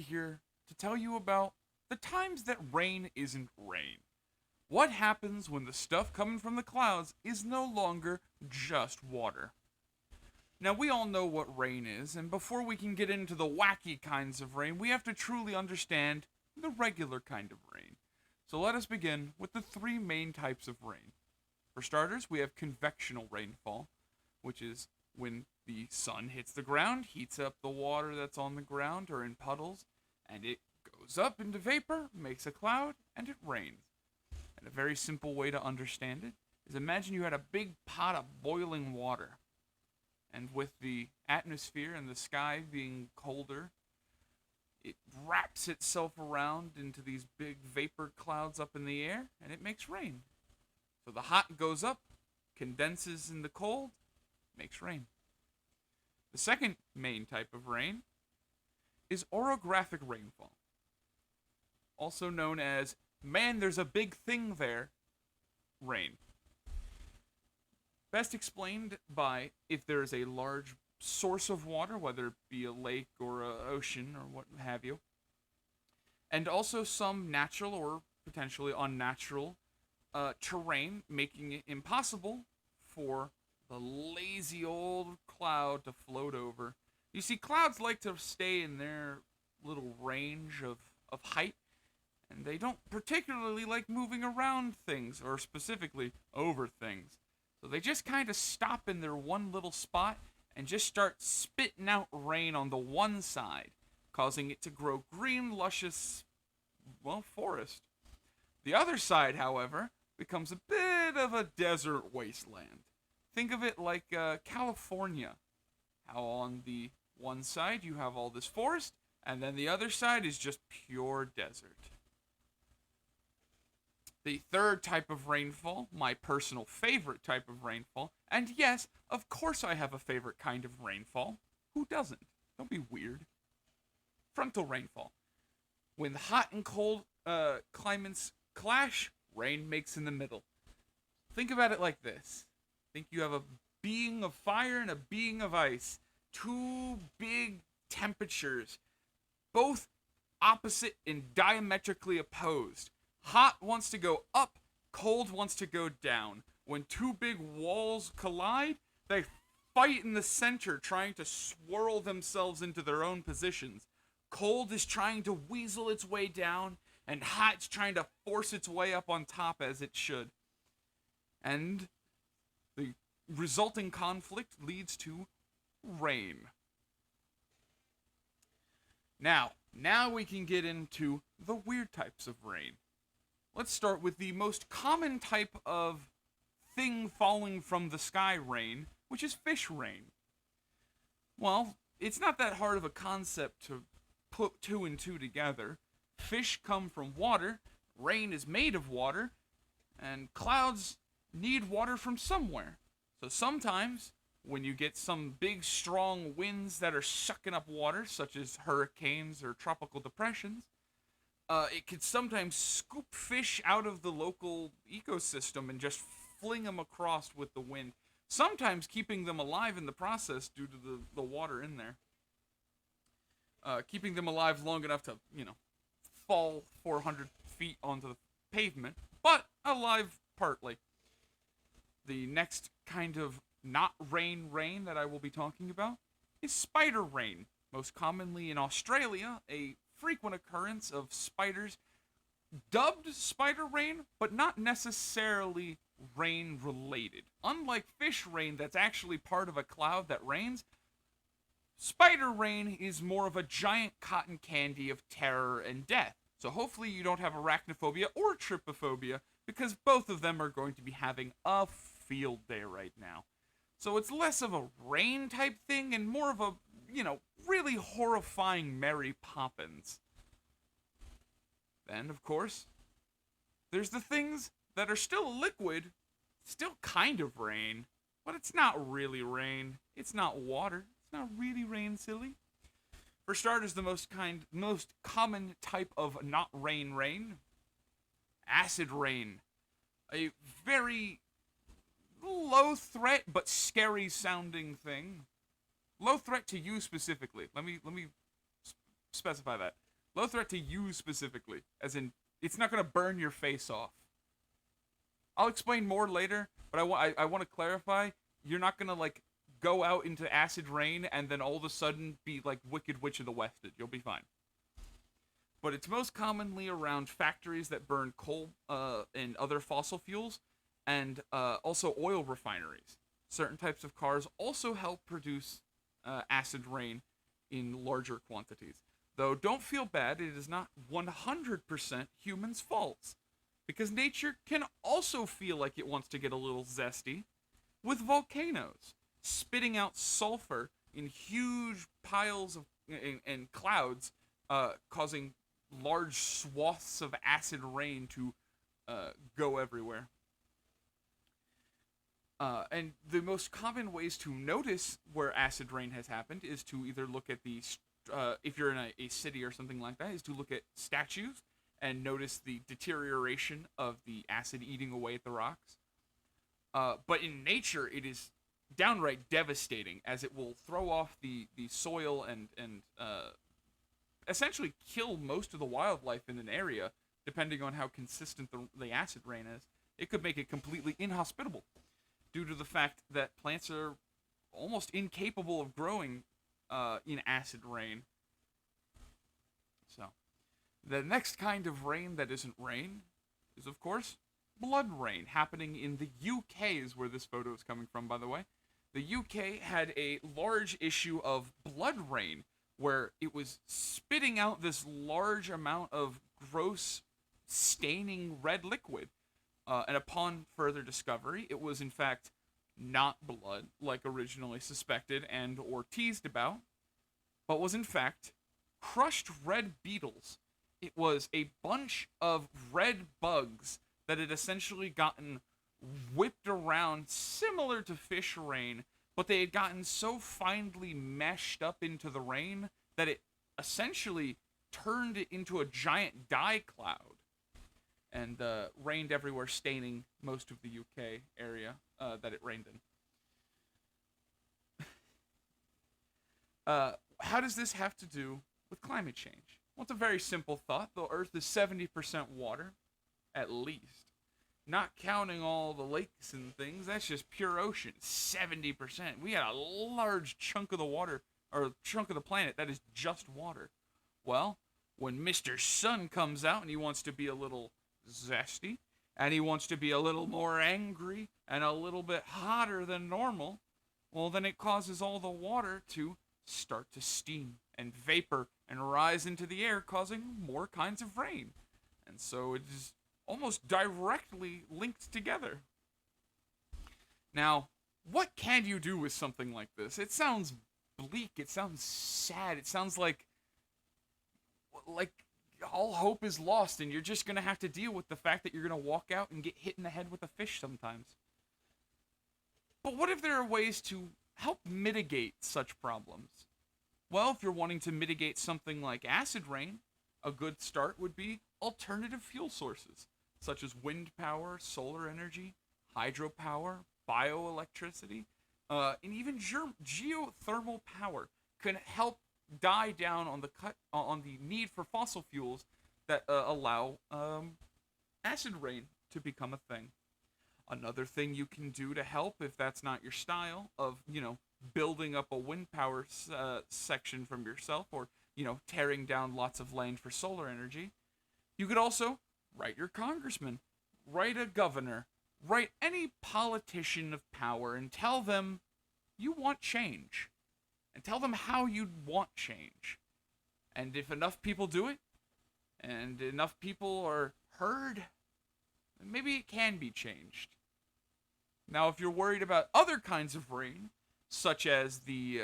here to tell you about the times that rain isn't rain. What happens when the stuff coming from the clouds is no longer just water? Now, we all know what rain is, and before we can get into the wacky kinds of rain, we have to truly understand the regular kind of rain. So let us begin with the three main types of rain. For starters, we have convectional rainfall, which is when the sun hits the ground, heats up the water that's on the ground or in puddles, and it goes up into vapor, makes a cloud, and it rains. And a very simple way to understand it is imagine you had a big pot of boiling water. And with the atmosphere and the sky being colder, it wraps itself around into these big vapor clouds up in the air, and it makes rain. So the hot goes up, condenses in the cold, makes rain. The second main type of rain is orographic rainfall, also known as, man, there's a big thing there, rain. Best explained by if there is a large source of water, whether it be a lake or an ocean or what have you, and also some natural or potentially unnatural terrain, making it impossible for the lazy old cloud to float over. You see, clouds like to stay in their little range of height, and they don't particularly like moving around things, or specifically over things. So they just kind of stop in their one little spot and just start spitting out rain on the one side, causing it to grow green, luscious, well, forest. The other side, however, becomes a bit of a desert wasteland. Think of it like California. How on the one side you have all this forest, and then the other side is just pure desert. The third type of rainfall, my personal favorite type of rainfall, and yes, of course I have a favorite kind of rainfall. Who doesn't? Don't be weird. Frontal rainfall. When hot and cold climates clash, rain makes in the middle. Think about it like this. Think you have a being of fire and a being of ice. Two big temperatures, both opposite and diametrically opposed. Hot wants to go up, cold wants to go down. When two big walls collide, they fight in the center, trying to swirl themselves into their own positions. Cold is trying to weasel its way down, and hot's trying to force its way up on top as it should. And the resulting conflict leads to rain. Now we can get into the weird types of rain. Let's start with the most common type of thing falling from the sky rain, which is fish rain. Well, it's not that hard of a concept to put two and two together. Fish come from water, rain is made of water, and clouds need water from somewhere. So sometimes, when you get some big strong winds that are sucking up water, such as hurricanes or tropical depressions, it could sometimes scoop fish out of the local ecosystem and just fling them across with the wind, sometimes keeping them alive in the process due to the water in there. Keeping them alive long enough to, fall 400 feet onto the pavement, but alive partly. The next kind of not rain that I will be talking about is spider rain, most commonly in Australia, a frequent occurrence of spiders, dubbed spider rain, but not necessarily rain related. Unlike fish rain that's actually part of a cloud that rains, spider rain is more of a giant cotton candy of terror and death. So hopefully you don't have arachnophobia or trypophobia, because both of them are going to be having a field day right now. So it's less of a rain type thing and more of a, really horrifying Mary Poppins. Then, of course, there's the things that are still liquid, still kind of rain, but it's not really rain. It's not water. It's not really rain, silly. For starters, the most common type of not rain, acid rain. A very low threat but scary sounding thing. Low threat to you specifically. Let me specify that. Low threat to you specifically, as in it's not going to burn your face off. I'll explain more later, but I want to clarify. You're not going to like go out into acid rain and then all of a sudden be like Wicked Witch of the West. You'll be fine. But it's most commonly around factories that burn coal and other fossil fuels, and also oil refineries. Certain types of cars also help produce acid rain in larger quantities. Though don't feel bad, it is not 100% humans' faults. Because nature can also feel like it wants to get a little zesty with volcanoes, spitting out sulfur in huge piles of and clouds, causing large swaths of acid rain to go everywhere. And the most common ways to notice where acid rain has happened is to either look at the, if you're in a city or something like that, is to look at statues and notice the deterioration of the acid eating away at the rocks. But in nature, it is downright devastating, as it will throw off the soil and essentially kill most of the wildlife in an area, depending on how consistent the acid rain is. It could make it completely inhospitable, due to the fact that plants are almost incapable of growing in acid rain. So, the next kind of rain that isn't rain is, of course, blood rain, happening in the UK is where this photo is coming from, by the way. The UK had a large issue of blood rain, where it was spitting out this large amount of gross, staining red liquid. And upon further discovery, it was in fact not blood, like originally suspected and or teased about, but was in fact crushed red beetles. It was a bunch of red bugs that had essentially gotten whipped around, similar to fish rain, but they had gotten so finely meshed up into the rain that it essentially turned it into a giant dye cloud, and rained everywhere, staining most of the UK area that it rained in. How does this have to do with climate change? Well, it's a very simple thought. The Earth is 70% water, at least. Not counting all the lakes and things, that's just pure ocean. 70%. We got a large chunk of the water, or chunk of the planet that is just water. Well, when Mr. Sun comes out and he wants to be a little zesty, and he wants to be a little more angry and a little bit hotter than normal, well, then it causes all the water to start to steam and vapor and rise into the air, causing more kinds of rain. And so it is almost directly linked together. Now, what can you do with something like this? It sounds bleak, it sounds sad, it sounds like all hope is lost and you're just going to have to deal with the fact that you're going to walk out and get hit in the head with a fish sometimes. But what if there are ways to help mitigate such problems? Well, if you're wanting to mitigate something like acid rain, a good start would be alternative fuel sources, such as wind power, solar energy, hydropower, bioelectricity, and even geothermal power can help die down on the need for fossil fuels that allow acid rain to become a thing. Another thing you can do to help, if that's not your style of, building up a wind power section from yourself, or, tearing down lots of land for solar energy, you could also write your congressman, write a governor, write any politician of power and tell them you want change. And tell them how you'd want change. And if enough people do it, and enough people are heard, then maybe it can be changed. Now, if you're worried about other kinds of rain, such as the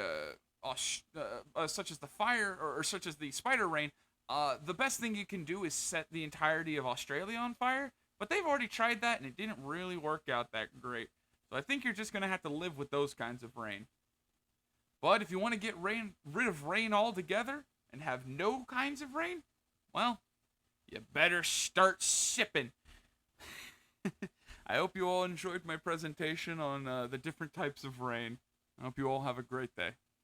fire, or such as the spider rain, the best thing you can do is set the entirety of Australia on fire. But they've already tried that, and it didn't really work out that great. So I think you're just going to have to live with those kinds of rain. But if you want to get rid of rain altogether and have no kinds of rain, well, you better start sipping. I hope you all enjoyed my presentation on the different types of rain. I hope you all have a great day.